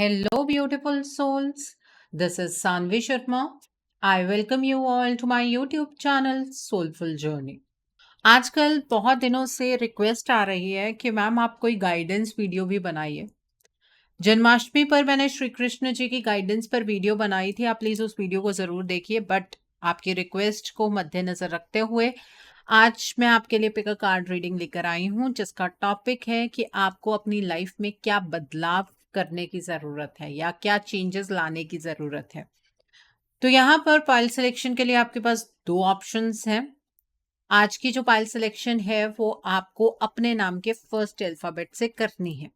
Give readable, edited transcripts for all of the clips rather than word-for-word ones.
Hello, beautiful souls. This is Sanvi Sharma. I welcome you all to my YouTube channel Soulful Journey. आजकल बहुत दिनों से request आ रही है कि मैम आप कोई गाइडेंस वीडियो भी बनाइए। जन्माष्टमी पर मैंने श्री कृष्ण जी की गाइडेंस पर वीडियो बनाई थी, आप प्लीज उस वीडियो को जरूर देखिए। बट आपकी रिक्वेस्ट को मद्देनजर रखते हुए आज मैं आपके लिए पिक अ कार्ड रीडिंग लेकर आई हूं, जिसका टॉपिक है कि आपको अपनी लाइफ में क्या बदलाव करने की जरूरत है या क्या चेंजेस लाने की जरूरत है। तो यहाँ पर पाइल सिलेक्शन के लिए आपके पास दो ऑप्शंस हैं। आज की जो पाइल सिलेक्शन है वो आपको अपने नाम के फर्स्ट अल्फाबेट से करनी है।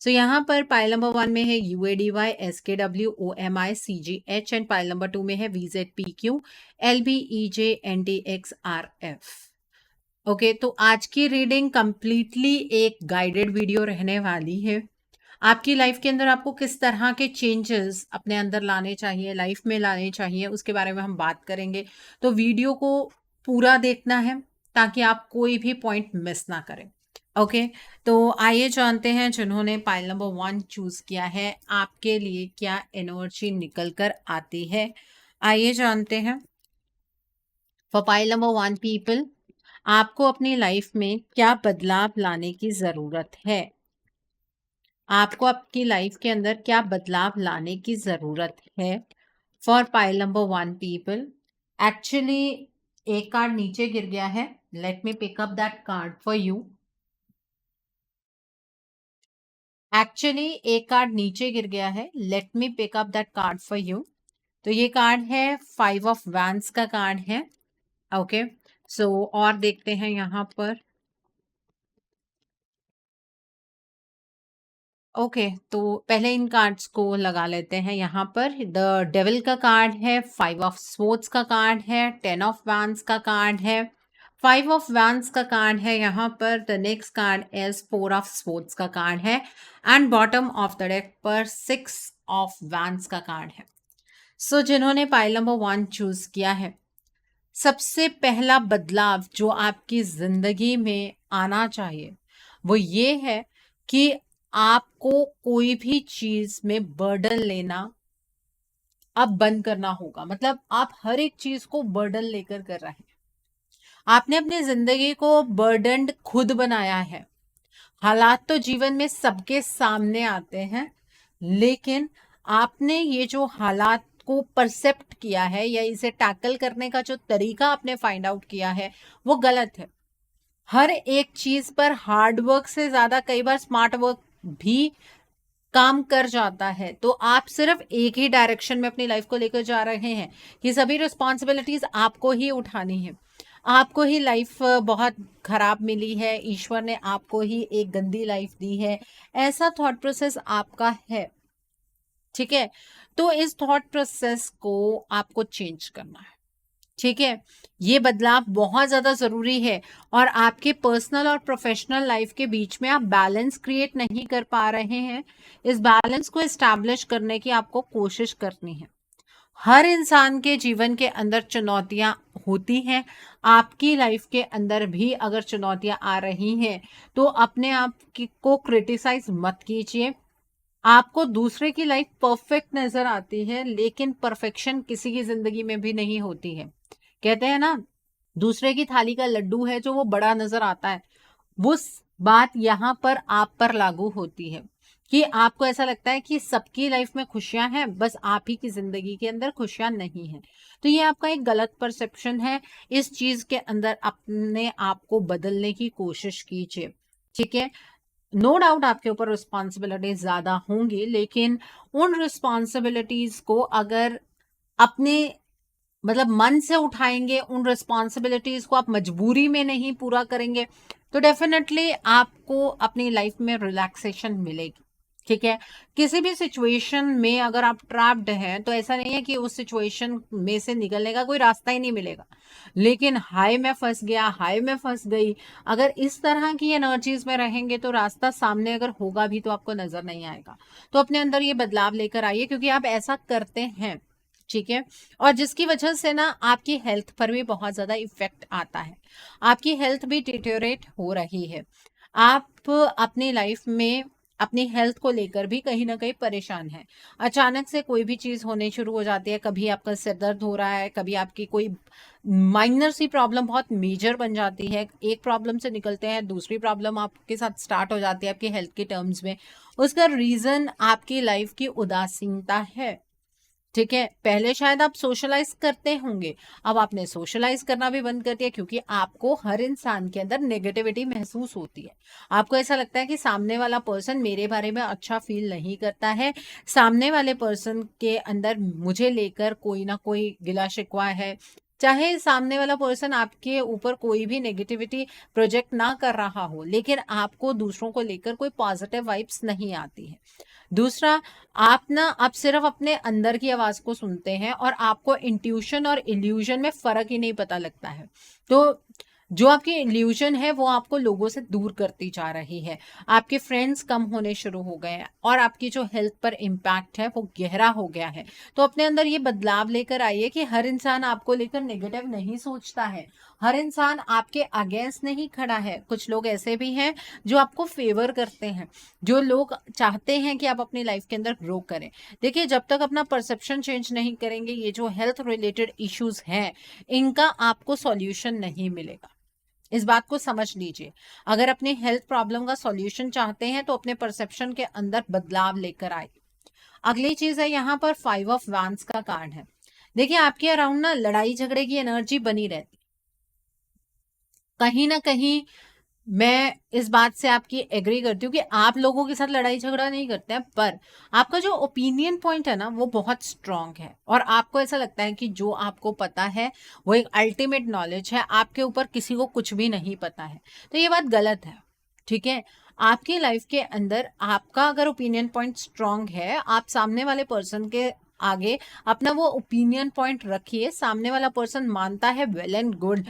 सो यहाँ पर पाइल नंबर 1 में है UADY SKW OMI CGH and pile number 2 में है VZPQ LBEJ NTX RF। Okay, तो आज की रीडिंग कंप्लीटली एक गाइडेड वीडियो रहने वाली है। आपकी लाइफ के अंदर आपको किस तरह के चेंजेस अपने अंदर लाने चाहिए, लाइफ में लाने चाहिए, उसके बारे में हम बात करेंगे। तो वीडियो को पूरा देखना है ताकि आप कोई भी पॉइंट मिस ना करें। ओके, तो आइए जानते हैं जिन्होंने पाइल नंबर 1 चूज किया है आपके लिए क्या एनर्जी निकल कर आती है। आइए जानते हैं। फॉर पाइल नंबर 1 पीपल, आपको अपनी लाइफ में क्या बदलाव लाने की जरूरत है। आपको आपकी लाइफ के अंदर क्या बदलाव लाने की जरूरत है। For pile number 1 people, actually एक कार्ड नीचे गिर गया है। Let me pick up that card for you. Actually एक कार्ड नीचे गिर गया है, let me pick up that card for you. तो ये कार्ड है 5 ऑफ वैंड्स का कार्ड है। ओके, सो और देखते हैं यहाँ पर। ओके, तो पहले इन कार्ड्स को लगा लेते हैं। यहाँ पर द डेविल का कार्ड है, 5 ऑफ स्वॉर्ड्स का कार्ड है, 10 ऑफ वैंड्स का कार्ड है, 5 ऑफ वैंड्स का कार्ड है। यहाँ पर the next card is 4 of swords का कार्ड है and bottom of the deck पर 6 ऑफ वैंड्स का कार्ड है। सो जिन्होंने पाइल नंबर 1 चूज किया है, सबसे पहला बदलाव जो आपकी जिंदगी में आना चाहिए वो ये है कि आपको कोई भी चीज में बर्डन लेना अब बंद करना होगा। मतलब आप हर एक चीज को बर्डन लेकर कर रहे हैं। आपने अपनी जिंदगी को बर्डन खुद बनाया है। हालात तो जीवन में सबके सामने आते हैं, लेकिन आपने ये जो हालात को परसेप्ट किया है या इसे टैकल करने का जो तरीका आपने फाइंड आउट किया है वो गलत है। हर एक चीज पर हार्ड वर्क से ज्यादा कई बार स्मार्ट वर्क भी काम कर जाता है। तो आप सिर्फ एक ही डायरेक्शन में अपनी लाइफ को लेकर जा रहे हैं कि सभी रिस्पॉन्सिबिलिटीज आपको ही उठानी है। आपको ही लाइफ बहुत खराब मिली है, ईश्वर ने आपको ही एक गंदी लाइफ दी है, ऐसा थॉट प्रोसेस आपका है। ठीक है, तो इस थॉट प्रोसेस को आपको चेंज करना है। ठीक है, ये बदलाव बहुत ज्यादा जरूरी है और आपके पर्सनल और प्रोफेशनल लाइफ के बीच में आप बैलेंस क्रिएट नहीं कर पा रहे हैं। इस बैलेंस को एस्टैब्लिश करने की आपको कोशिश करनी है। हर इंसान के जीवन के अंदर चुनौतियां होती हैं। आपकी लाइफ के अंदर भी अगर चुनौतियां आ रही हैं तो अपने आप को क्रिटिसाइज मत कीजिए। आपको दूसरे की लाइफ परफेक्ट नजर आती है, लेकिन परफेक्शन किसी की जिंदगी में भी नहीं होती है। कहते हैं ना, दूसरे की थाली का लड्डू है जो वो बड़ा नजर आता है। वो बात यहाँ पर आप पर लागू होती है कि आपको ऐसा लगता है कि सबकी लाइफ में खुशियां हैं, बस आप ही की जिंदगी के अंदर खुशियां नहीं हैं। तो ये आपका एक गलत परसेप्शन है। इस चीज के अंदर अपने आप को बदलने की कोशिश कीजिए। ठीक है, नो डाउट आपके ऊपर रिस्पॉन्सिबिलिटीज ज्यादा होंगी, लेकिन उन रिस्पॉन्सिबिलिटीज को अगर अपने मतलब मन से उठाएंगे, उन रिस्पॉन्सिबिलिटीज को आप मजबूरी में नहीं पूरा करेंगे, तो डेफिनेटली आपको अपनी लाइफ में रिलैक्सेशन मिलेगी। ठीक है, किसी भी सिचुएशन में अगर आप ट्रैप्ड हैं तो ऐसा नहीं है कि उस सिचुएशन में से निकलने का कोई रास्ता ही नहीं मिलेगा, लेकिन हाय मैं फंस गया, हाय मैं फंस गई, अगर इस तरह की एनर्जीज में रहेंगे तो रास्ता सामने अगर होगा भी तो आपको नजर नहीं आएगा। तो अपने अंदर ये बदलाव लेकर आइए, क्योंकि आप ऐसा करते हैं। ठीक है, और जिसकी वजह से ना आपकी हेल्थ पर भी बहुत ज्यादा इफेक्ट आता है। आपकी हेल्थ भी डिटेरियोरेट हो रही है। आप अपनी लाइफ में अपनी हेल्थ को लेकर भी कहीं ना कहीं परेशान है। अचानक से कोई भी चीज होने शुरू हो जाती है, कभी आपका सिर दर्द हो रहा है, कभी आपकी कोई माइनर सी प्रॉब्लम बहुत मेजर बन जाती है, एक प्रॉब्लम से निकलते हैं दूसरी प्रॉब्लम आपके साथ स्टार्ट हो जाती है आपकी हेल्थ के टर्म्स में। उसका रीजन आपकी लाइफ की उदासीनता है। ठीक है, पहले शायद आप सोशलाइज करते होंगे, अब आपने सोशलाइज करना भी बंद कर दिया, क्योंकि आपको हर इंसान के अंदर नेगेटिविटी महसूस होती है। आपको ऐसा लगता है कि सामने वाला पर्सन मेरे बारे में अच्छा फील नहीं करता है, सामने वाले पर्सन के अंदर मुझे लेकर कोई ना कोई गिला शिकवा है। चाहे सामने वाला पर्सन आपके ऊपर कोई भी नेगेटिविटी प्रोजेक्ट ना कर रहा हो, लेकिन आपको दूसरों को लेकर कोई पॉजिटिव वाइब्स नहीं आती है। दूसरा, आप सिर्फ अपने अंदर की आवाज को सुनते हैं और आपको इंट्यूशन और इल्यूजन में फर्क ही नहीं पता लगता है। तो जो आपकी इल्यूजन है वो आपको लोगों से दूर करती जा रही है, आपके फ्रेंड्स कम होने शुरू हो गए हैं और आपकी जो हेल्थ पर इम्पैक्ट है वो गहरा हो गया है। तो अपने अंदर ये बदलाव लेकर आइए कि हर इंसान आपको लेकर नेगेटिव नहीं सोचता है, हर इंसान आपके अगेंस्ट नहीं खड़ा है। कुछ लोग ऐसे भी हैं जो आपको फेवर करते हैं, जो लोग चाहते हैं कि आप अपनी लाइफ के अंदर ग्रो करें। देखिए, जब तक अपना परसेप्शन चेंज नहीं करेंगे, ये जो हेल्थ रिलेटेड इश्यूज हैं इनका आपको सॉल्यूशन नहीं मिलेगा। इस बात को समझ लीजिए। अगर अपनी हेल्थ प्रॉब्लम का सॉल्यूशन चाहते हैं तो अपने परसेप्शन के अंदर बदलाव लेकर आए। अगली चीज है, यहाँ पर 5 ऑफ वांस का कार्ड है। देखिए, आपके अराउंड ना लड़ाई झगड़े की एनर्जी बनी रहती, कहीं ना कहीं मैं इस बात से आपकी एग्री करती हूँ कि आप लोगों के साथ लड़ाई झगड़ा नहीं करते हैं, पर आपका जो ओपिनियन पॉइंट है ना वो बहुत स्ट्रांग है और आपको ऐसा लगता है कि जो आपको पता है वो एक अल्टीमेट नॉलेज है, आपके ऊपर किसी को कुछ भी नहीं पता है। तो ये बात गलत है। ठीक है, आपकी लाइफ के अंदर आपका अगर ओपिनियन पॉइंट स्ट्रांग है, आप सामने वाले पर्सन के आगे अपना वो ओपिनियन पॉइंट रखिए, सामने वाला पर्सन मानता है, वेल एंड गुड।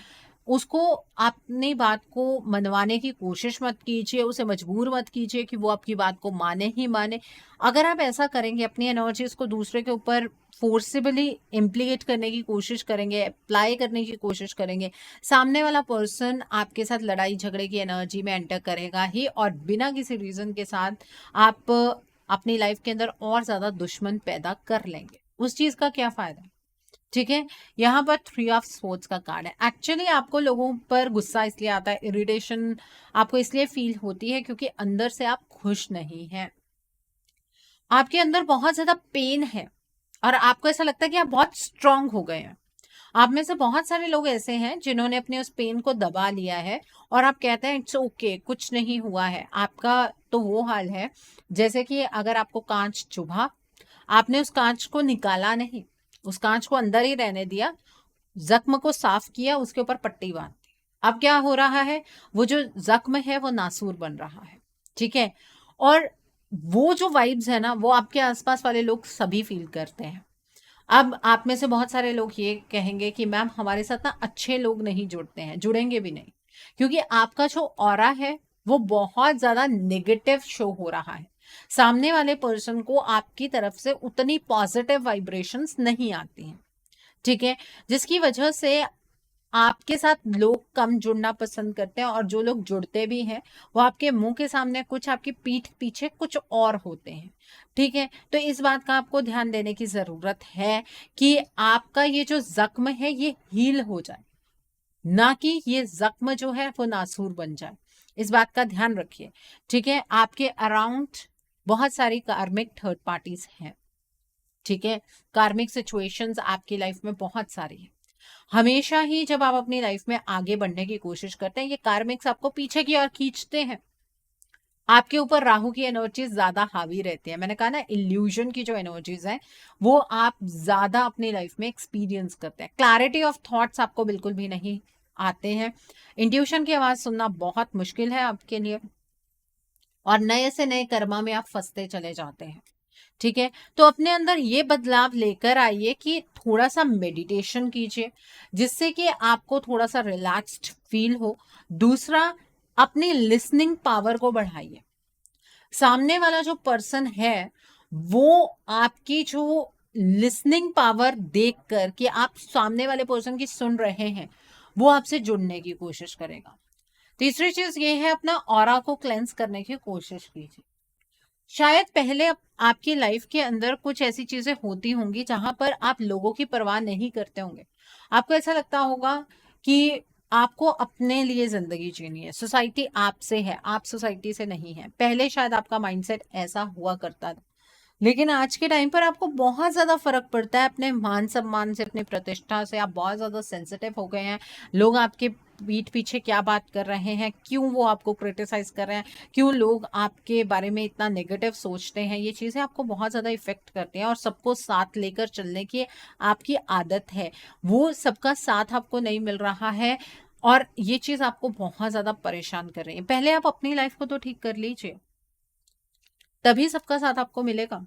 उसको अपनी बात को मनवाने की कोशिश मत कीजिए, उसे मजबूर मत कीजिए कि वो आपकी बात को माने ही माने। अगर आप ऐसा करेंगे, अपनी एनर्जीज को दूसरे के ऊपर फोर्सिबली इम्प्लीकेट करने की कोशिश करेंगे, अप्लाई करने की कोशिश करेंगे, सामने वाला पर्सन आपके साथ लड़ाई झगड़े की एनर्जी में एंटर करेगा ही, और बिना किसी रीजन के साथ आप अपनी लाइफ के अंदर और ज्यादा दुश्मन पैदा कर लेंगे। उस चीज का क्या फायदा। ठीक है, यहाँ पर 3 ऑफ स्वॉर्ड्स का कार्ड है। एक्चुअली आपको लोगों पर गुस्सा इसलिए आता है, इरिटेशन आपको इसलिए फील होती है क्योंकि अंदर से आप खुश नहीं हैं, आपके अंदर बहुत ज्यादा पेन है और आपको ऐसा लगता है कि आप बहुत स्ट्रांग हो गए हैं। आप में से बहुत सारे लोग ऐसे हैं जिन्होंने अपने उस पेन को दबा लिया है और आप कहते हैं इट्स ओके, कुछ नहीं हुआ है। आपका तो वो हाल है जैसे कि अगर आपको कांच चुभा, आपने उस कांच को निकाला नहीं, उस कांच को अंदर ही रहने दिया, जख्म को साफ किया, उसके ऊपर पट्टी बांध दी। अब क्या हो रहा है, वो जो जख्म है वो नासूर बन रहा है। ठीक है, और वो जो वाइब्स है ना वो आपके आसपास वाले लोग सभी फील करते हैं। अब आप में से बहुत सारे लोग ये कहेंगे कि मैम हमारे साथ ना अच्छे लोग नहीं जुड़ते हैं, जुड़ेंगे भी नहीं, क्योंकि आपका जो ऑरा है वो बहुत ज्यादा नेगेटिव शो हो रहा है। सामने वाले पर्सन को आपकी तरफ से उतनी पॉजिटिव वाइब्रेशंस नहीं आती हैं। ठीक है, जिसकी वजह से आपके साथ लोग कम जुड़ना पसंद करते हैं, और जो लोग जुड़ते भी हैं वो आपके मुंह के सामने कुछ, आपकी पीठ पीछे कुछ और होते हैं। ठीक है, तो इस बात का आपको ध्यान देने की जरूरत है कि आपका ये जो जख्म है ये हील हो जाए, ना कि ये जख्म जो है वो नासूर बन जाए। इस बात का ध्यान रखिए। ठीक है, आपके अराउंड बहुत सारी कार्मिक थर्ड पार्टीज हैं। ठीक है, कार्मिक सिचुएशंस आपकी लाइफ में बहुत सारी है। हमेशा ही जब आप अपनी लाइफ में आगे बढ़ने की कोशिश करते हैं, ये कार्मिक्स आपको पीछे की ओर खींचते हैं। आपके ऊपर राहु की एनर्जीज ज्यादा हावी रहती है। मैंने कहा ना, इल्यूजन की जो एनर्जीज है वो आप ज्यादा अपनी लाइफ में एक्सपीरियंस करते हैं। क्लैरिटी ऑफ थॉट्स आपको बिल्कुल भी नहीं आते हैं। इंट्यूशन की आवाज सुनना बहुत मुश्किल है आपके लिए, और नए से नए कर्मा में आप फंसते चले जाते हैं। ठीक है, तो अपने अंदर ये बदलाव लेकर आइए कि थोड़ा सा मेडिटेशन कीजिए, जिससे कि आपको थोड़ा सा रिलैक्स्ड फील हो। दूसरा, अपनी लिसनिंग पावर को बढ़ाइए। सामने वाला जो पर्सन है वो आपकी जो लिसनिंग पावर देखकर कि आप सामने वाले पर्सन की सुन रहे हैं, वो आपसे जुड़ने की कोशिश करेगा। तीसरी चीज ये है, अपना ऑरा को क्लेंस करने की कोशिश कीजिए। शायद पहले आपकी लाइफ के अंदर कुछ ऐसी चीजें होती होंगी जहां पर आप लोगों की परवाह नहीं करते होंगे। आपको ऐसा लगता होगा कि आपको अपने लिए जिंदगी जीनी है, सोसाइटी आपसे है, आप सोसाइटी से नहीं है। पहले शायद आपका माइंडसेट ऐसा हुआ करता था, लेकिन आज के टाइम पर आपको बहुत ज्यादा फर्क पड़ता है अपने मान सम्मान से, अपनी प्रतिष्ठा से। आप बहुत ज्यादा सेंसिटिव हो गए हैं। लोग आपके पीठ पीछे क्या बात कर रहे हैं, क्यों वो आपको क्रिटिसाइज कर रहे हैं, क्यों लोग आपके बारे में इतना नेगेटिव सोचते हैं, ये चीजें आपको बहुत ज्यादा इफेक्ट करती हैं। और सबको साथ लेकर चलने की आपकी आदत है, वो सबका साथ आपको नहीं मिल रहा है, और ये चीज आपको बहुत ज्यादा परेशान कर रही है। पहले आप अपनी लाइफ को तो ठीक कर लीजिए, तभी सबका साथ आपको मिलेगा।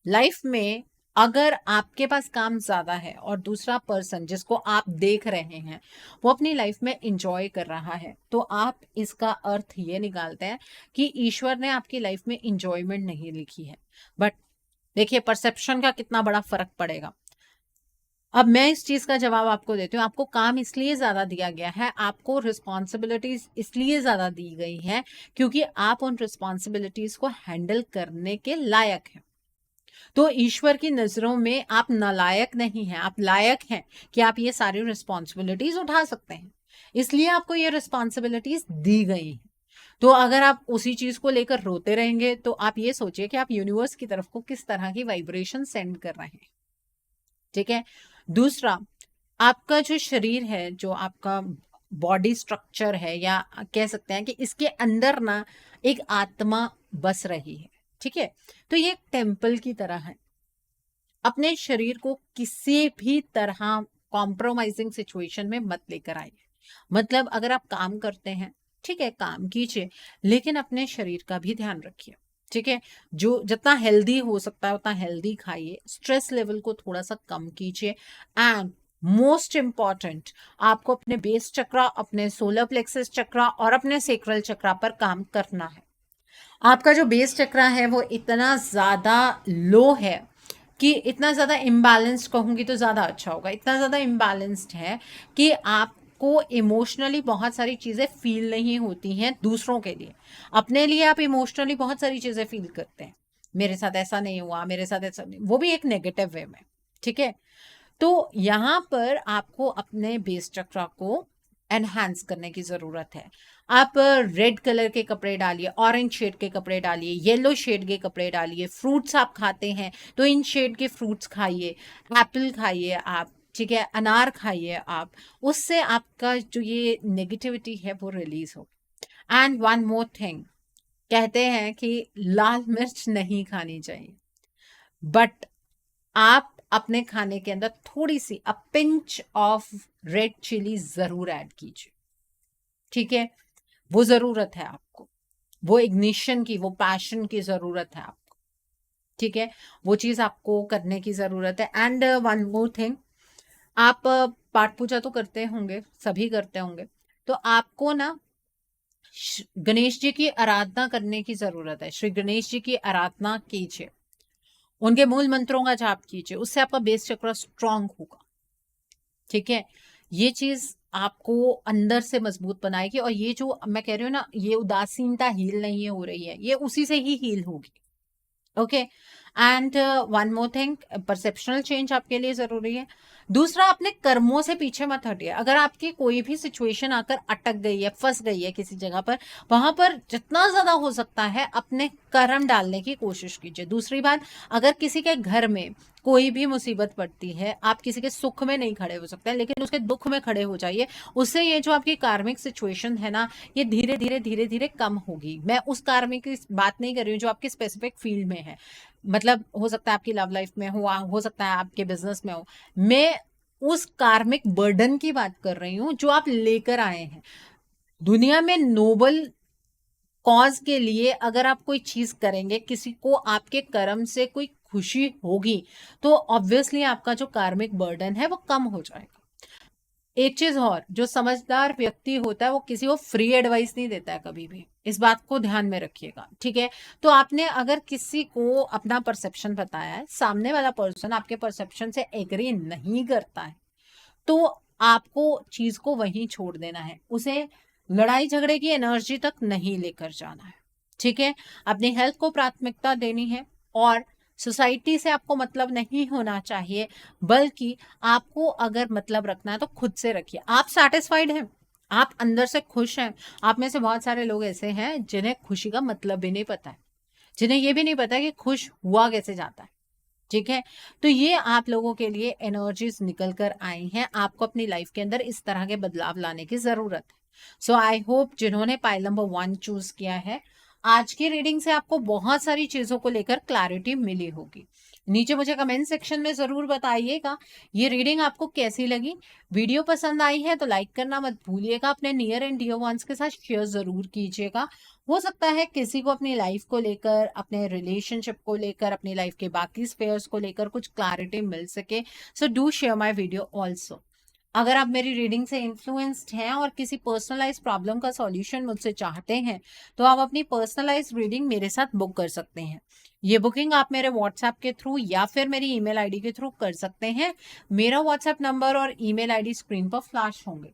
लाइफ में अगर आपके पास काम ज्यादा है और दूसरा पर्सन जिसको आप देख रहे हैं वो अपनी लाइफ में इंजॉय कर रहा है, तो आप इसका अर्थ ये निकालते हैं कि ईश्वर ने आपकी लाइफ में इंजॉयमेंट नहीं लिखी है। बट देखिए, परसेप्शन का कितना बड़ा फर्क पड़ेगा। अब मैं इस चीज का जवाब आपको देती हूँ। आपको काम इसलिए ज्यादा दिया गया है, आपको रिस्पॉन्सिबिलिटीज इसलिए ज्यादा दी गई है क्योंकि आप उन रिस्पॉन्सिबिलिटीज को हैंडल करने के लायक हैं। तो ईश्वर की नजरों में आप नालायक नहीं हैं, आप लायक हैं कि आप ये सारी रिस्पॉन्सिबिलिटीज उठा सकते हैं। इसलिए आपको ये रिस्पॉन्सिबिलिटीज दी गई हैं। तो अगर आप उसी चीज को लेकर रोते रहेंगे तो आप ये सोचिए कि आप यूनिवर्स की तरफ को किस तरह की वाइब्रेशन सेंड कर रहे हैं। ठीक है। दूसरा, आपका जो शरीर है, जो आपका बॉडी स्ट्रक्चर है, या कह सकते हैं कि इसके अंदर ना एक आत्मा बस रही है। ठीक है। तो ये एक टेम्पल की तरह है। अपने शरीर को किसी भी तरह कॉम्प्रोमाइजिंग सिचुएशन में मत लेकर आइए। मतलब अगर आप काम करते हैं, ठीक है, काम कीजिए, लेकिन अपने शरीर का भी ध्यान रखिए। ठीक है। जो जितना हेल्दी हो सकता है उतना हेल्दी खाइए, स्ट्रेस लेवल को थोड़ा सा कम कीजिए, एंड मोस्ट इंपॉर्टेंट, आपको अपने बेस चक्रा, अपने सोलर प्लेक्सस चक्रा और अपने सेक्रल चक्रा पर काम करना है। आपका जो बेस चक्रा है वो इतना ज्यादा लो है, कि इतना ज्यादा इम्बैलेंस्ड कहूंगी तो ज्यादा अच्छा होगा, इतना ज्यादा इम्बैलेंस्ड है कि आपको इमोशनली बहुत सारी चीजें फील नहीं होती हैं दूसरों के लिए। अपने लिए आप इमोशनली बहुत सारी चीजें फील करते हैं, मेरे साथ ऐसा नहीं हुआ, मेरे साथ ऐसा नहीं, वो भी एक नेगेटिव वे में। ठीक है। तो यहाँ पर आपको अपने बेस चक्रा को एनहांस करने की जरूरत है। आप रेड कलर के कपड़े डालिए, ऑरेंज शेड के कपड़े डालिए, येलो शेड के कपड़े डालिए। फ्रूट्स आप खाते हैं तो इन शेड के फ्रूट्स खाइए, एप्पल खाइए आप, ठीक है, अनार खाइए आप। उससे आपका जो ये नेगेटिविटी है वो रिलीज हो। एंड वन मोर थिंग, कहते हैं कि लाल मिर्च नहीं खानी चाहिए, बट आप अपने खाने के अंदर थोड़ी सी a pinch of red chilli जरूर ऐड कीजिए। ठीक है। वो जरूरत है आपको, वो इग्निशन की, वो पैशन की जरूरत है आपको। ठीक है। वो चीज आपको करने की जरूरत है। एंड वन मोर थिंग, आप पाठ पूजा तो करते होंगे, सभी करते होंगे, तो आपको ना गणेश जी की आराधना करने की जरूरत है। श्री गणेश जी की आराधना कीजिए, उनके मूल मंत्रों का जाप कीजिए, उससे आपका बेस चक्र स्ट्रांग होगा। ठीक है। ये चीज आपको अंदर से मजबूत बनाएगी, और ये जो मैं कह रही हूँ ना, ये उदासीनता हील नहीं हो रही है, ये उसी से ही हील होगी। Okay. And one more thing, perceptual change आपके लिए जरूरी है। दूसरा, अपने कर्मों से पीछे मत हटिए। अगर आपकी कोई भी सिचुएशन आकर अटक गई है, फंस गई है किसी जगह पर, वहां पर जितना ज्यादा हो सकता है अपने कर्म डालने की कोशिश कीजिए। दूसरी बात, अगर किसी के घर में कोई भी मुसीबत पड़ती है, आप किसी के सुख में नहीं खड़े हो सकते, लेकिन उसके दुख में खड़े हो जाइए। उससे ये जो आपकी कार्मिक सिचुएशन है ना, ये धीरे धीरे धीरे धीरे कम होगी। मैं उस कार्मिक की बात नहीं कर रही हूँ जो आपके स्पेसिफिक फील्ड में है, मतलब हो सकता है आपकी लव लाइफ में हो सकता है आपके बिजनेस में हो। मैं उस कार्मिक बर्डन की बात कर रही हूँ जो आप लेकर आए हैं। दुनिया में नोबल कॉज के लिए अगर आप कोई चीज करेंगे, किसी को आपके कर्म से कोई खुशी होगी, तो ऑब्वियसली आपका जो कार्मिक बर्डन है वो कम हो जाएगा। एक चीज और, जो समझदार व्यक्ति होता है वो किसी को फ्री एडवाइस नहीं देता है कभी भी, इस बात को ध्यान में रखिएगा। ठीक है। तो आपने अगर किसी को अपना परसेप्शन बताया है, सामने वाला पर्सन आपके परसेप्शन से एग्री नहीं करता है, तो आपको चीज को वहीं छोड़ देना है, उसे लड़ाई झगड़े की एनर्जी तक नहीं लेकर जाना है। ठीक है, अपनी हेल्थ को प्राथमिकता देनी है और सोसाइटी से आपको मतलब नहीं होना चाहिए, बल्कि आपको अगर मतलब रखना है तो खुद से रखिए। आप सेटिस्फाइड हैं, आप अंदर से खुश हैं। आप में से बहुत सारे लोग ऐसे हैं जिन्हें खुशी का मतलब भी नहीं पता है, जिन्हें ये भी नहीं पता कि खुश हुआ कैसे जाता है। ठीक है, तो ये आप लोगों के लिए एनर्जीज निकल कर आई हैं। आपको अपनी लाइफ के अंदर इस तरह के बदलाव लाने की जरूरत है। सो आई होप जिन्होंने पाइल नंबर 1 चूज किया है, आज की रीडिंग से आपको बहुत सारी चीजों को लेकर क्लैरिटी मिली होगी। नीचे मुझे कमेंट सेक्शन में जरूर बताइएगा ये रीडिंग आपको कैसी लगी। वीडियो पसंद आई है तो लाइक करना मत भूलिएगा, अपने नियर एंड डियर वंस के साथ शेयर जरूर कीजिएगा। हो सकता है किसी को अपनी लाइफ को लेकर, अपने रिलेशनशिप को लेकर, अपनी लाइफ के बाकी स्पेयर्स को लेकर कुछ क्लैरिटी मिल सके। So do share my video also. अगर आप मेरी रीडिंग से इन्फ्लुएंस्ड हैं और किसी पर्सनलाइज प्रॉब्लम का सॉल्यूशन मुझसे चाहते हैं, तो आप अपनी पर्सनलाइज रीडिंग मेरे साथ बुक कर सकते हैं। ये बुकिंग आप मेरे व्हाट्सएप के थ्रू या फिर मेरी ईमेल आईडी के थ्रू कर सकते हैं। मेरा व्हाट्सएप नंबर और ईमेल आईडी स्क्रीन पर फ्लैश होंगे।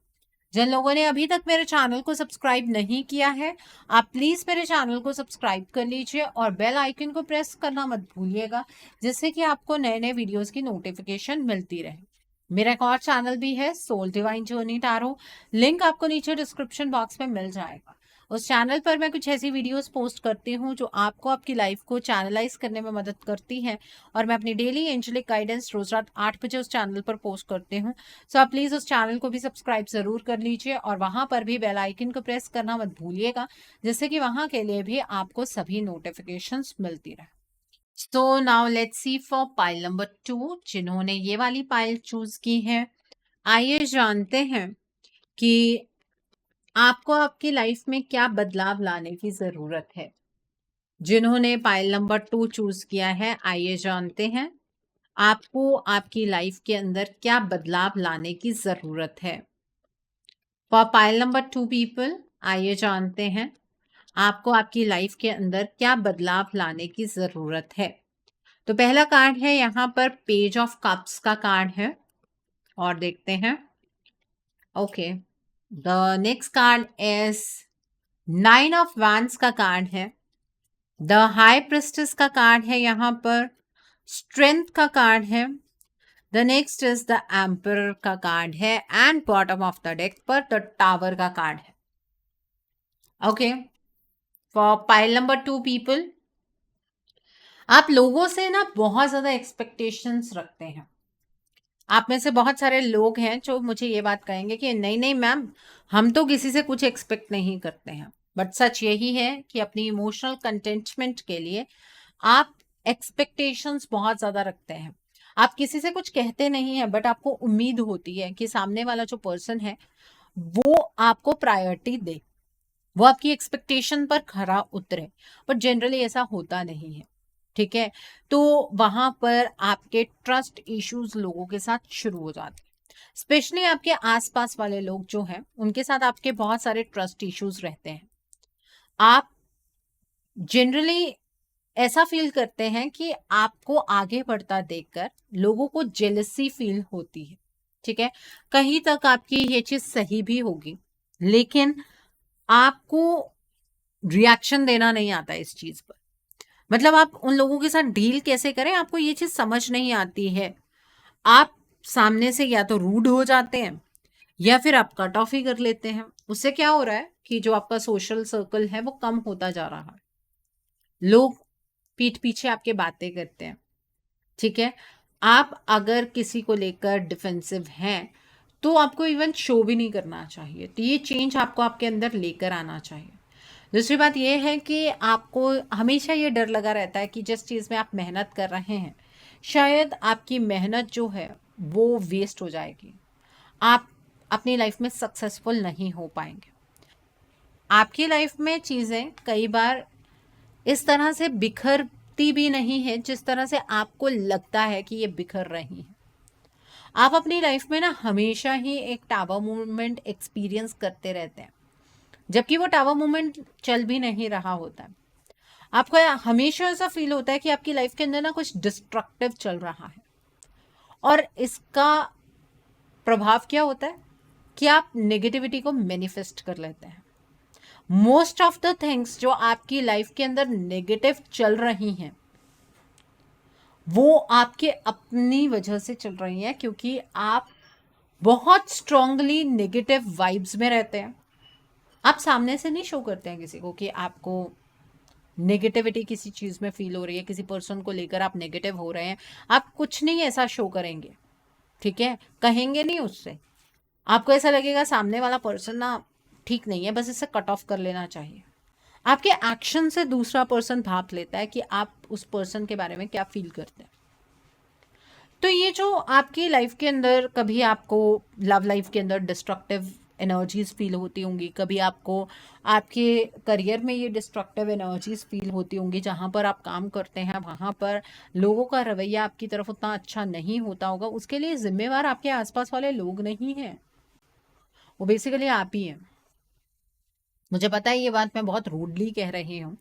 जिन लोगों ने अभी तक मेरे चैनल को सब्सक्राइब नहीं किया है, आप प्लीज मेरे चैनल को सब्सक्राइब कर लीजिए और बेल आइकन को प्रेस करना मत भूलिएगा, जिससे कि आपको नए नए वीडियोस की नोटिफिकेशन मिलती रहे। मेरा एक और चैनल भी है, soul divine journey tarot. Link आपको नीचे डिस्क्रिप्शन बॉक्स में मिल जाएगा। उस चैनल पर मैं कुछ ऐसी वीडियोस पोस्ट करती हूँ जो आपको आपकी लाइफ को चैनलाइज करने में मदद करती हैं, और मैं अपनी डेली एंजेलिक गाइडेंस रोज रात 8 बजे उस चैनल पर पोस्ट करती हूँ। सो आप प्लीज उस चैनल को भी सब्सक्राइब जरूर कर लीजिए और वहां पर भी बेल आइकन को प्रेस करना मत भूलिएगा, जिससे कि वहां के लिए भी आपको सभी नोटिफिकेशंस मिलती रहे। So now let's see for pile number 2, जिन्होंने ये वाली पाइल चूज की है। आइए जानते हैं कि आपको आपकी लाइफ में क्या बदलाव लाने की जरूरत है। जिन्होंने पाइल नंबर 2 चूज किया है, आइए जानते हैं आपको आपकी लाइफ के अंदर क्या बदलाव लाने की जरूरत है। फॉर पाइल नंबर 2 पीपल, आइए जानते हैं आपको आपकी लाइफ के अंदर क्या बदलाव लाने की जरूरत है। तो पहला कार्ड है यहाँ पर पेज ऑफ कप्स का कार्ड है, और देखते हैं। Okay, the next card is 9 of wands का कार्ड है। द हाई प्रिस्टेस का कार्ड है, यहाँ पर स्ट्रेंथ का कार्ड है। The next is the emperor का कार्ड है, and bottom of the deck पर द टावर का कार्ड है। Okay, for pile number 2 people, आप लोगों से ना बहुत ज्यादा एक्सपेक्टेशंस रखते हैं। आप में से बहुत सारे लोग हैं जो मुझे ये बात कहेंगे कि नहीं नहीं मैम, हम तो किसी से कुछ एक्सपेक्ट नहीं करते हैं। बट सच यही है कि अपनी इमोशनल कंटेंटमेंट के लिए आप एक्सपेक्टेशंस बहुत ज्यादा रखते हैं। आप किसी से कुछ कहते नहीं हैं, बट आपको उम्मीद होती है कि सामने वाला जो पर्सन है वो आपको प्रायोरिटी दे, वो आपकी एक्सपेक्टेशन पर खरा उतरे। बट जनरली ऐसा होता नहीं है। ठीक है, तो वहां पर आपके ट्रस्ट इश्यूज लोगों के साथ शुरू हो जाते हैं। स्पेशली आपके आसपास वाले लोग जो हैं उनके साथ आपके बहुत सारे ट्रस्ट इश्यूज रहते हैं। आप जनरली ऐसा फील करते हैं कि आपको आगे बढ़ता देखकर लोगों को जेलसी फील होती है। ठीक है, कहीं तक आपकी ये चीज सही भी होगी, लेकिन आपको रिएक्शन देना नहीं आता इस चीज पर। मतलब आप उन लोगों के साथ डील कैसे करें, आपको ये चीज समझ नहीं आती है। आप सामने से या तो रूड हो जाते हैं या फिर आप कट ऑफ ही कर लेते हैं। उससे क्या हो रहा है कि जो आपका सोशल सर्कल है वो कम होता जा रहा है। लोग पीठ पीछे आपके बातें करते हैं। ठीक है, आप अगर किसी को लेकर डिफेंसिव हैं तो आपको इवन शो भी नहीं करना चाहिए। तो ये चेंज आपको आपके अंदर लेकर आना चाहिए। दूसरी बात यह है कि आपको हमेशा ये डर लगा रहता है कि जिस चीज़ में आप मेहनत कर रहे हैं, शायद आपकी मेहनत जो है वो वेस्ट हो जाएगी, आप अपनी लाइफ में सक्सेसफुल नहीं हो पाएंगे। आपकी लाइफ में चीज़ें कई बार इस तरह से बिखरती भी नहीं है जिस तरह से आपको लगता है कि ये बिखर रही है। आप अपनी लाइफ में ना हमेशा ही एक टावर मूवमेंट एक्सपीरियंस करते रहते हैं, जबकि वो टावर मूवमेंट चल भी नहीं रहा होता है। आपको हमेशा ऐसा फील होता है कि आपकी लाइफ के अंदर ना कुछ डिस्ट्रक्टिव चल रहा है, और इसका प्रभाव क्या होता है कि आप नेगेटिविटी को मैनिफेस्ट कर लेते हैं। मोस्ट ऑफ द थिंग्स जो आपकी लाइफ के अंदर नेगेटिव चल रही हैं वो आपके अपनी वजह से चल रही हैं, क्योंकि आप बहुत स्ट्रांगली नेगेटिव वाइब्स में रहते हैं। आप सामने से नहीं शो करते हैं किसी को कि आपको नेगेटिविटी किसी चीज़ में फील हो रही है, किसी पर्सन को लेकर आप नेगेटिव हो रहे हैं, आप कुछ नहीं ऐसा शो करेंगे, ठीक है, कहेंगे नहीं उससे। आपको ऐसा लगेगा सामने वाला पर्सन ना ठीक नहीं है, बस इसे कट ऑफ कर लेना चाहिए। आपके एक्शन से दूसरा पर्सन भाप लेता है कि आप उस पर्सन के बारे में क्या फील करते हैं। तो ये जो आपकी लाइफ के अंदर कभी आपको लव लाइफ के अंदर डिस्ट्रक्टिव एनर्जीज फील होती होंगी, कभी आपको आपके करियर में ये डिस्ट्रक्टिव एनर्जीज फील होती होंगी, जहाँ पर आप काम करते हैं वहाँ पर लोगों का रवैया आपकी तरफ उतना अच्छा नहीं होता होगा, उसके लिए जिम्मेवार आपके आसपास वाले लोग नहीं हैं, वो बेसिकली आप ही हैं। मुझे पता है ये बात मैं बहुत रूडली कह रही हूँ,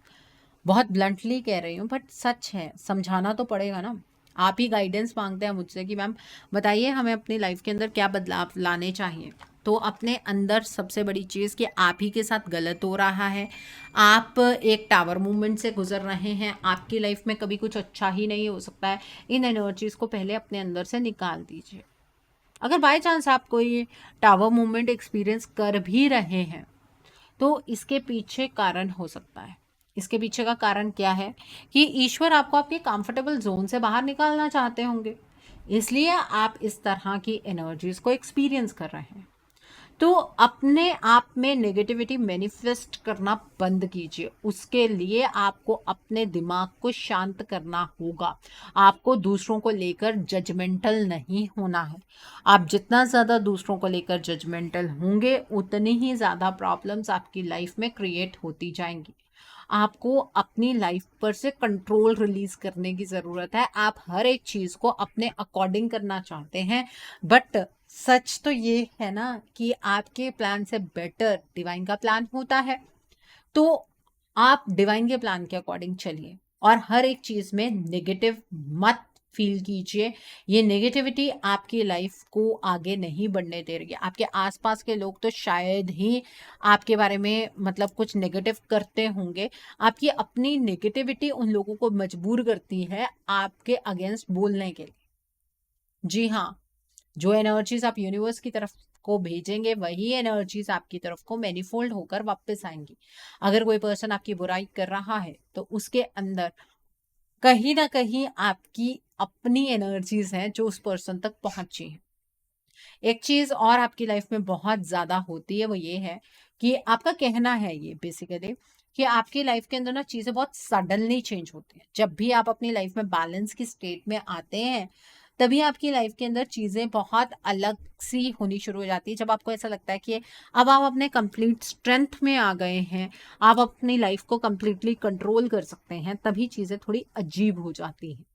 बहुत ब्लंटली कह रही हूँ, बट सच है, समझाना तो पड़ेगा ना। आप ही गाइडेंस मांगते हैं मुझसे कि मैम बताइए हमें अपनी लाइफ के अंदर क्या बदलाव लाने चाहिए। तो अपने अंदर सबसे बड़ी चीज़ कि आप ही के साथ गलत हो रहा है, आप एक टावर मूवमेंट से गुजर रहे हैं, आपकी लाइफ में कभी कुछ अच्छा ही नहीं हो सकता है। इन एनर्जीज़ को पहले अपने अंदर से निकाल दीजिए। अगर बाय चांस आप कोई टावर मूवमेंट एक्सपीरियंस कर भी रहे हैं तो इसके पीछे कारण हो सकता है। इसके पीछे का कारण क्या है कि ईश्वर आपको आपके कंफर्टेबल जोन से बाहर निकालना चाहते होंगे, इसलिए आप इस तरह की एनर्जीज को एक्सपीरियंस कर रहे हैं। तो अपने आप में नेगेटिविटी मैनिफेस्ट करना बंद कीजिए। उसके लिए आपको अपने दिमाग को शांत करना होगा। आपको दूसरों को लेकर जजमेंटल नहीं होना है। आप जितना ज़्यादा दूसरों को लेकर जजमेंटल होंगे उतनी ही ज़्यादा प्रॉब्लम्स आपकी लाइफ में क्रिएट होती जाएंगी। आपको अपनी लाइफ पर से कंट्रोल रिलीज करने की ज़रूरत है। आप हर एक चीज़ को अपने अकॉर्डिंग करना चाहते हैं, बट सच तो ये है ना कि आपके प्लान से बेटर डिवाइन का प्लान होता है। तो आप डिवाइन के प्लान के अकॉर्डिंग चलिए और हर एक चीज में नेगेटिव मत फील कीजिए। ये नेगेटिविटी आपकी लाइफ को आगे नहीं बढ़ने दे रही है। आपके आसपास के लोग तो शायद ही आपके बारे में मतलब कुछ नेगेटिव करते होंगे। आपकी अपनी नेगेटिविटी उन लोगों को मजबूर करती है आपके अगेंस्ट बोलने के लिए। जी हाँ, जो एनर्जीज आप यूनिवर्स की तरफ को भेजेंगे वही एनर्जीज आपकी तरफ को मैनिफोल्ड होकर वापस आएंगी। अगर कोई पर्सन आपकी बुराई कर रहा है तो उसके अंदर कहीं ना कहीं आपकी अपनी एनर्जीज हैं जो उस पर्सन तक पहुंची हैं। एक चीज और आपकी लाइफ में बहुत ज्यादा होती है, वो ये है कि आपका कहना है ये बेसिकली कि आपकी लाइफ के अंदर ना चीजें बहुत सडनली चेंज होती हैं। जब भी आप अपनी लाइफ में बैलेंस की स्टेट में आते हैं तभी आपकी लाइफ के अंदर चीजें बहुत अलग सी होनी शुरू हो जाती है। जब आपको ऐसा लगता है कि अब आप अपने कंप्लीट स्ट्रेंथ में आ गए हैं, आप अपनी लाइफ को कंप्लीटली कंट्रोल कर सकते हैं, तभी चीजें थोड़ी अजीब हो जाती हैं।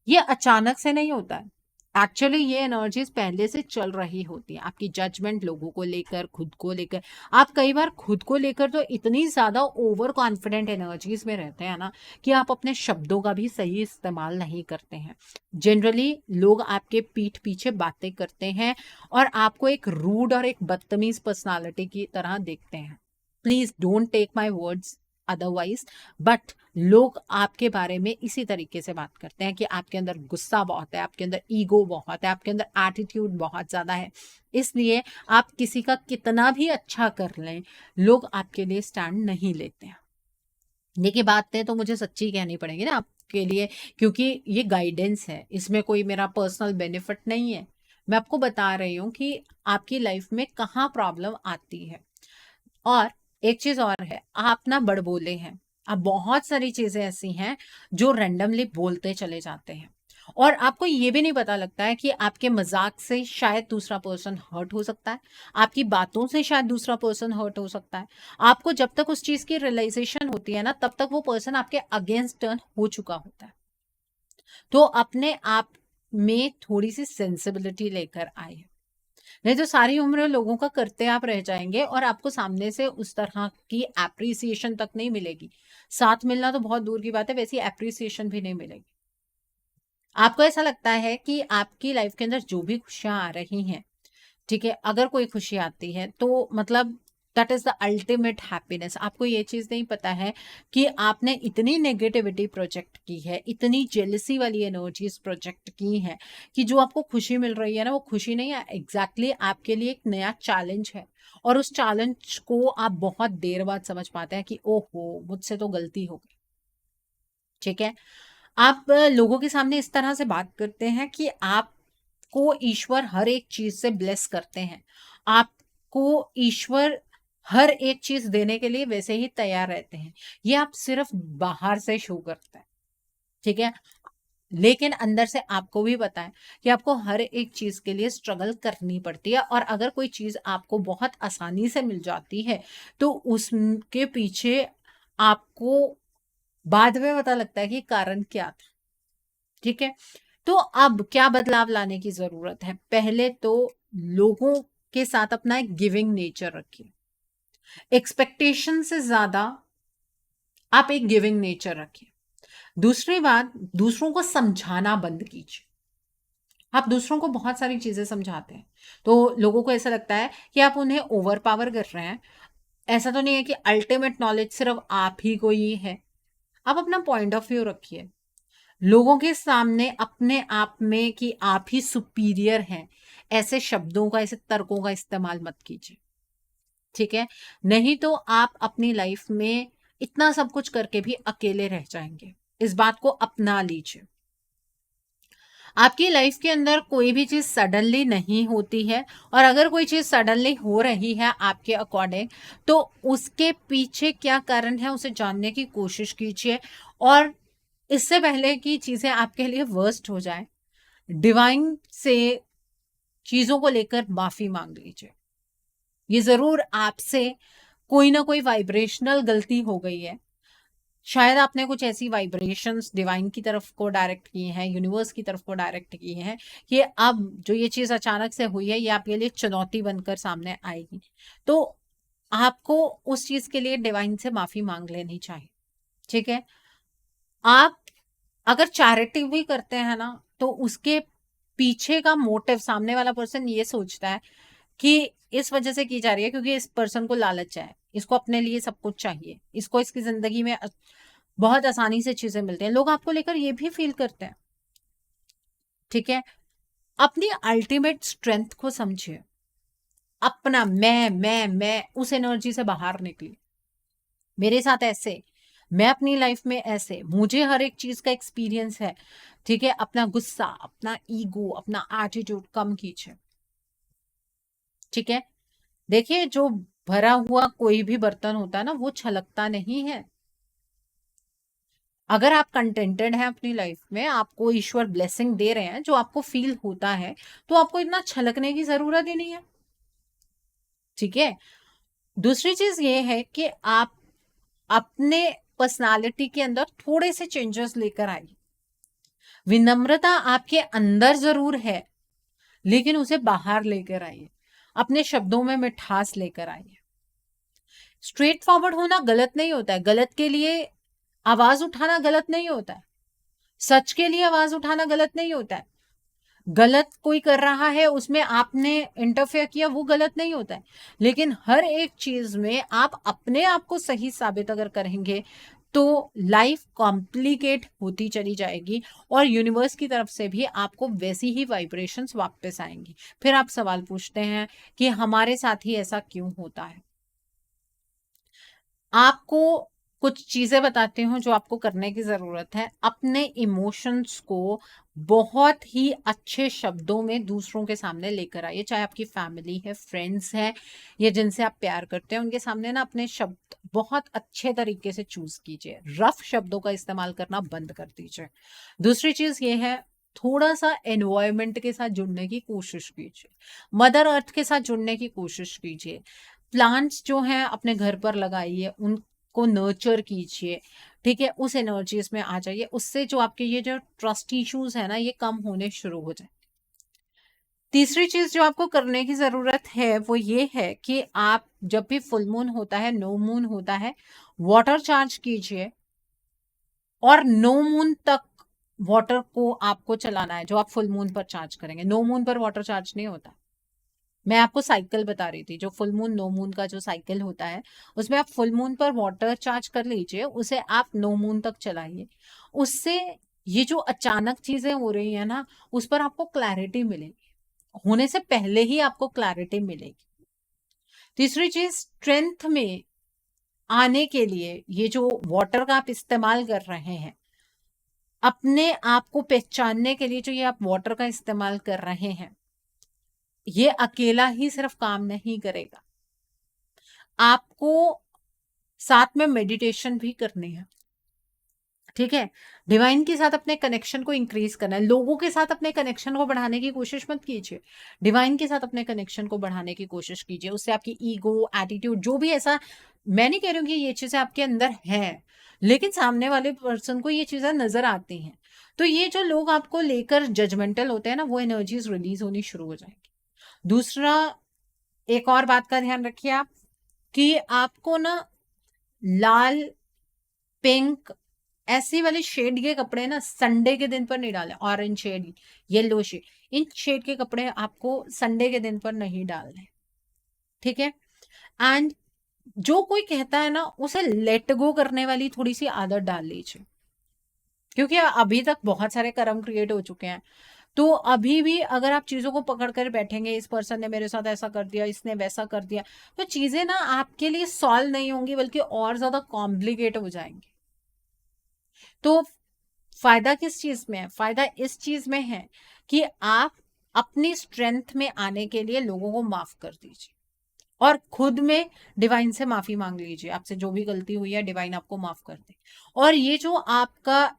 ये अचानक से नहीं होता है। एक्चुअली ये एनर्जीज पहले से चल रही होती है। आपकी जजमेंट लोगों को लेकर, खुद को लेकर, आप कई बार खुद को लेकर तो इतनी ज्यादा ओवर कॉन्फिडेंट एनर्जीज में रहते हैं ना कि आप अपने शब्दों का भी सही इस्तेमाल नहीं करते हैं। जनरली लोग आपके पीठ पीछे बातें करते हैं और आपको एक रूड और एक बदतमीज पर्सनालिटी की तरह देखते हैं। Please don't take my words otherwise, but लोग आपके बारे में इसी तरीके से बात करते हैं कि आपके अंदर गुस्सा बहुत है, आपके अंदर ईगो बहुत है, आपके अंदर एटीट्यूड बहुत ज्यादा है। इसलिए आप किसी का कितना भी अच्छा कर लें, लोग आपके लिए स्टैंड नहीं लेते हैं। देखिए बातें तो मुझे सच्ची कहनी पड़ेगी ना आपके लिए, क्योंकि ये गाइडेंस है, इसमें कोई मेरा पर्सनल बेनिफिट नहीं है। मैं आपको बता रही हूँ कि आपकी लाइफ में कहाँ प्रॉब्लम आती है। और एक चीज और है, आप ना बड़बोले हैं। अब बहुत सारी चीजें ऐसी हैं जो रैंडमली बोलते चले जाते हैं और आपको ये भी नहीं पता लगता है कि आपके मजाक से शायद दूसरा पर्सन हर्ट हो सकता है, आपकी बातों से शायद दूसरा पर्सन हर्ट हो सकता है। आपको जब तक उस चीज की रियलाइजेशन होती है ना तब तक वो पर्सन आपके अगेंस्ट टर्न हो चुका होता है। तो अपने आप में थोड़ी सी सेंसिबिलिटी लेकर आए, नहीं तो सारी उम्र लोगों का करते आप रह जाएंगे और आपको सामने से उस तरह की एप्रिसिएशन तक नहीं मिलेगी। साथ मिलना तो बहुत दूर की बात है, वैसी एप्रिसिएशन भी नहीं मिलेगी। आपको ऐसा लगता है कि आपकी लाइफ के अंदर जो भी खुशियां आ रही हैं, ठीक है, अगर कोई खुशी आती है तो मतलब that is the ultimate happiness. आपको ये चीज नहीं पता है कि आपने इतनी नेगेटिविटी प्रोजेक्ट की है, इतनी जेलसी वाली एनर्जीज प्रोजेक्ट की है कि जो आपको खुशी मिल रही है ना, वो खुशी नहीं है, एग्जैक्टली आपके लिए एक नया चैलेंज है। और उस चैलेंज को आप बहुत देर बाद समझ पाते हैं कि ओहो, मुझसे तो गलती हो गई। ठीक है, आप लोगों के सामने इस तरह से बात करते हैं कि आपको ईश्वर हर एक चीज से ब्लेस करते हैं, आपको ईश्वर हर एक चीज देने के लिए वैसे ही तैयार रहते हैं। ये आप सिर्फ बाहर से शो करते हैं, ठीक है, लेकिन अंदर से आपको भी पता है कि आपको हर एक चीज के लिए स्ट्रगल करनी पड़ती है। और अगर कोई चीज आपको बहुत आसानी से मिल जाती है तो उसके पीछे आपको बाद में पता लगता है कि कारण क्या था। ठीक है, तो अब क्या बदलाव लाने की जरूरत है? पहले तो लोगों के साथ अपना एक गिविंग नेचर रखिए। एक्सपेक्टेशन से ज्यादा आप एक गिविंग नेचर रखिए। दूसरी बात, दूसरों को समझाना बंद कीजिए। आप दूसरों को बहुत सारी चीजें समझाते हैं तो लोगों को ऐसा लगता है कि आप उन्हें ओवर पावर कर रहे हैं। ऐसा तो नहीं है कि अल्टीमेट नॉलेज सिर्फ आप ही को ही है। आप अपना पॉइंट ऑफ व्यू रखिए, लोगों के सामने अपने आप में कि आप ही सुपीरियर हैं, ऐसे शब्दों का, ऐसे तर्कों का इस्तेमाल मत कीजिए। ठीक है, नहीं तो आप अपनी लाइफ में इतना सब कुछ करके भी अकेले रह जाएंगे। इस बात को अपना लीजिए। आपकी लाइफ के अंदर कोई भी चीज सडनली नहीं होती है, और अगर कोई चीज सडनली हो रही है आपके अकॉर्डिंग, तो उसके पीछे क्या कारण है उसे जानने की कोशिश कीजिए। और इससे पहले कि चीजें आपके लिए वर्स्ट हो जाए, डिवाइन से चीजों को लेकर माफी मांग लीजिए। ये जरूर आपसे कोई ना कोई वाइब्रेशनल गलती हो गई है। शायद आपने कुछ ऐसी वाइब्रेशंस डिवाइन की तरफ को डायरेक्ट किए हैं, यूनिवर्स की तरफ को डायरेक्ट किए हैं कि अब जो ये चीज अचानक से हुई है ये आपके लिए चुनौती बनकर सामने आएगी। तो आपको उस चीज के लिए डिवाइन से माफी मांग लेनी चाहिए। ठीक है, आप अगर चैरिटी भी करते हैं ना, तो उसके पीछे का मोटिव सामने वाला पर्सन ये सोचता है कि इस वजह से की जा रही है क्योंकि इस पर्सन को लालच है, इसको अपने लिए सब कुछ चाहिए, इसको इसकी जिंदगी में बहुत आसानी से चीजें मिलती हैं। लोग आपको लेकर ये भी फील करते हैं। ठीक है, अपनी अल्टीमेट स्ट्रेंथ को समझिए। अपना मैं उस एनर्जी से बाहर निकली। मेरे साथ ऐसे, मैं अपनी लाइफ में ऐसे, मुझे हर एक चीज का एक्सपीरियंस है। ठीक है, अपना गुस्सा, अपना ईगो, अपना एटीट्यूड कम कीजिए। ठीक है, देखिए जो भरा हुआ कोई भी बर्तन होता है ना, वो छलकता नहीं है। अगर आप कंटेंटेड हैं अपनी लाइफ में, आपको ईश्वर ब्लेसिंग दे रहे हैं जो आपको फील होता है, तो आपको इतना छलकने की जरूरत ही नहीं है। ठीक है, दूसरी चीज ये है कि आप अपने पर्सनालिटी के अंदर थोड़े से चेंजेस लेकर आइए। विनम्रता आपके अंदर जरूर है, लेकिन उसे बाहर लेकर आइए। अपने शब्दों में मिठास लेकर आइए। स्ट्रेट फॉरवर्ड होना गलत नहीं होता है, गलत के लिए आवाज उठाना गलत नहीं होता है, सच के लिए आवाज उठाना गलत नहीं होता है। गलत कोई कर रहा है उसमें आपने इंटरफेयर किया, वो गलत नहीं होता है। लेकिन हर एक चीज में आप अपने आप को सही साबित अगर करेंगे तो लाइफ कॉम्प्लिकेट होती चली जाएगी, और यूनिवर्स की तरफ से भी आपको वैसी ही वाइब्रेशंस वापस आएंगी। फिर आप सवाल पूछते हैं कि हमारे साथ ही ऐसा क्यों होता है। आपको कुछ चीजें बताती हूँ जो आपको करने की जरूरत है। अपने इमोशंस को बहुत ही अच्छे शब्दों में दूसरों के सामने लेकर आइए, चाहे आपकी फैमिली है, फ्रेंड्स है, या जिनसे आप प्यार करते हैं, उनके सामने ना अपने शब्द बहुत अच्छे तरीके से चूज कीजिए। रफ शब्दों का इस्तेमाल करना बंद कर दीजिए। दूसरी चीज ये है, थोड़ा सा एनवायरमेंट के साथ जुड़ने की कोशिश कीजिए, मदर अर्थ के साथ जुड़ने की कोशिश कीजिए। प्लांट्स जो हैं अपने घर पर लगाइए, उनको नर्चर कीजिए। ठीक है, उस एनर्जीज में आ जाइए, उससे जो आपके ये जो ट्रस्ट इश्यूज है ना, ये कम होने शुरू हो जाए। तीसरी चीज जो आपको करने की जरूरत है वो ये है कि आप जब भी फुल मून होता है, नो मून होता है, वाटर चार्ज कीजिए। और नो मून तक वाटर को आपको चलाना है, जो आप फुल मून पर चार्ज करेंगे। नो मून पर वाटर चार्ज नहीं होता। मैं आपको साइकिल बता रही थी, जो फुल मून नो मून का जो साइकिल होता है, उसमें आप फुल मून पर वाटर चार्ज कर लीजिए, उसे आप नो मून तक चलाइए। उससे ये जो अचानक चीजें हो रही है ना, उस पर आपको क्लैरिटी मिलेगी, होने से पहले ही आपको क्लैरिटी मिलेगी। तीसरी चीज, स्ट्रेंथ में आने के लिए ये जो वाटर का आप इस्तेमाल कर रहे हैं, अपने आप को पहचानने के लिए जो ये आप वाटर का इस्तेमाल कर रहे हैं, ये अकेला ही सिर्फ काम नहीं करेगा, आपको साथ में मेडिटेशन भी करनी है। ठीक है, डिवाइन के साथ अपने कनेक्शन को इंक्रीज करना है। लोगों के साथ अपने कनेक्शन को बढ़ाने की कोशिश मत कीजिए, डिवाइन के साथ अपने कनेक्शन को बढ़ाने की कोशिश कीजिए। उससे आपकी ईगो, एटीट्यूड, जो भी ऐसा, मैं नहीं कह रही हूँ कि ये चीजें आपके अंदर है, लेकिन सामने वाले पर्सन को ये चीजें नजर आती हैं, तो ये जो लोग आपको लेकर जजमेंटल होते हैं ना, वो एनर्जीज रिलीज होनी शुरू हो जाएंगी। दूसरा, एक और बात का ध्यान रखिए आप, कि आपको ना लाल, पिंक, ऐसी वाली शेड के कपड़े ना संडे के दिन पर नहीं डालें। ऑरेंज शेड, येलो शेड, इन शेड के कपड़े आपको संडे के दिन पर नहीं डालने। ठीक है, एंड जो कोई कहता है ना, उसे लेट गो करने वाली थोड़ी सी आदत डाल लीजिए, क्योंकि अभी तक बहुत सारे कर्म क्रिएट हो चुके हैं। तो अभी भी अगर आप चीजों को पकड़ कर बैठेंगे, इस पर्सन ने मेरे साथ ऐसा कर दिया, इसने वैसा कर दिया, तो चीजें ना आपके लिए सॉल्व नहीं होंगी, बल्कि और ज्यादा कॉम्प्लिकेट हो जाएंगी। तो फायदा किस चीज में है? फायदा इस चीज में है कि आप अपनी स्ट्रेंथ में आने के लिए लोगों को माफ कर दीजिए, और खुद में डिवाइन से माफी मांग लीजिए, आपसे जो भी गलती हुई है डिवाइन आपको माफ कर दे। और ये जो आपका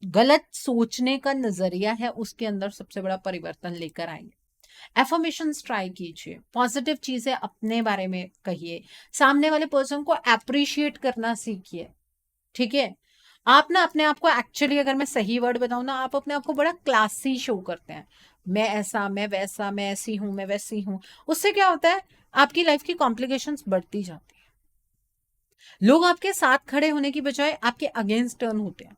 गलत सोचने का नजरिया है, उसके अंदर सबसे बड़ा परिवर्तन लेकर आइए। एफर्मेशंस ट्राई कीजिए, पॉजिटिव चीजें अपने बारे में कहिए, सामने वाले पर्सन को अप्रिशिएट करना सीखिए। ठीक है, आप ना अपने आप को, एक्चुअली अगर मैं सही वर्ड बताऊं ना, आप अपने आप को बड़ा क्लासी शो करते हैं। मैं ऐसा, मैं वैसा, मैं ऐसी हूं, मैं वैसी हूं। उससे क्या होता है, आपकी लाइफ की कॉम्प्लिकेशंस बढ़ती जाती है। लोग आपके साथ खड़े होने की बजाय आपके अगेंस्ट टर्न होते हैं।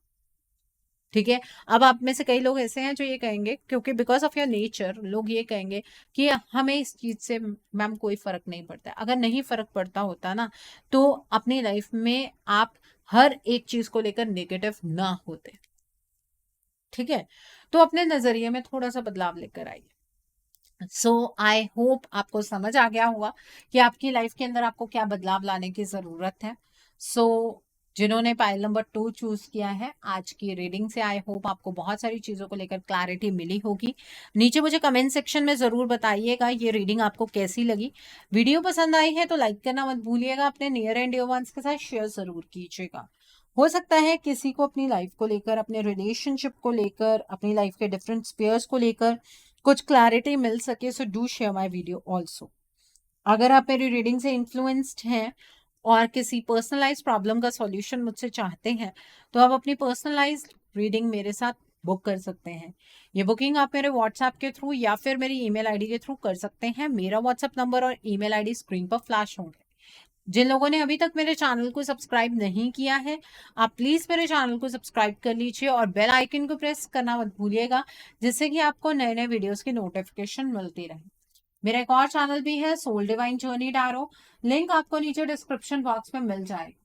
ठीक है, अब आप में से कई लोग ऐसे हैं जो ये कहेंगे, क्योंकि बिकॉज ऑफ योर नेचर, लोग ये कहेंगे कि हमें इस चीज से मैम कोई फर्क नहीं पड़ता। अगर नहीं फर्क पड़ता होता ना, तो अपनी लाइफ में आप हर एक चीज को लेकर नेगेटिव ना होते। ठीक है, तो अपने नजरिए में थोड़ा सा बदलाव लेकर आइए। सो आई होप आपको समझ आ गया होगा कि आपकी लाइफ के अंदर आपको क्या बदलाव लाने की जरूरत है। सो जिन्होंने पाइल नंबर 2 चूज किया है, आज की रीडिंग से आई होप आपको बहुत सारी चीजों को लेकर क्लैरिटी मिली होगी। नीचे मुझे कमेंट सेक्शन में जरूर बताइएगा ये रीडिंग आपको कैसी लगी। वीडियो पसंद आई है तो लाइक करना मत भूलिएगा, अपने नियर एंड डियर वंस के साथ शेयर जरूर कीजिएगा। हो सकता है किसी को अपनी लाइफ को लेकर, अपने रिलेशनशिप को लेकर, अपनी लाइफ के डिफरेंट स्पेयर्स को लेकर कुछ क्लैरिटी मिल सके, so do share my video also. अगर आप मेरी रीडिंग से इन्फ्लुएंस्ड हैं और किसी पर्सनलाइज प्रॉब्लम का सॉल्यूशन मुझसे चाहते हैं, तो आप अपनी पर्सनलाइज रीडिंग मेरे साथ बुक कर सकते हैं। ये बुकिंग आप मेरे व्हाट्सएप के थ्रू या फिर मेरी ईमेल आईडी के थ्रू कर सकते हैं। मेरा व्हाट्सएप नंबर और ईमेल आईडी स्क्रीन पर फ्लैश होंगे। जिन लोगों ने अभी तक मेरे चैनल को सब्सक्राइब नहीं किया है, आप प्लीज मेरे चैनल को सब्सक्राइब कर लीजिए और बेल आइकन को प्रेस करना मत भूलिएगा, जिससे कि आपको नए नए वीडियोस की नोटिफिकेशन मिलती रहे। मेरा एक और चैनल भी है, soul divine journey tarot, link आपको नीचे डिस्क्रिप्शन बॉक्स में मिल जाएगा।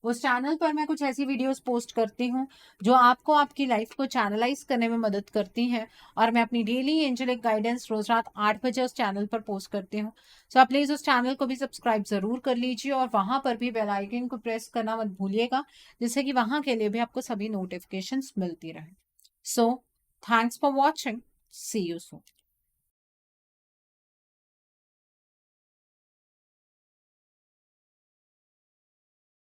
उस चैनल पर मैं कुछ ऐसी वीडियोस पोस्ट करती हूँ जो आपको आपकी लाइफ को चैनलाइज करने में मदद करती हैं, और मैं अपनी डेली एंजेलिक गाइडेंस रोज रात 8 बजे उस चैनल पर पोस्ट करती हूँ। सो आप प्लीज उस चैनल को भी सब्सक्राइब जरूर कर लीजिए, और वहां पर भी बेल आइकन को प्रेस करना मत भूलिएगा, जिससे कि वहां के लिए भी आपको सभी नोटिफिकेशंस मिलती रहे। So thanks for watching, see you soon.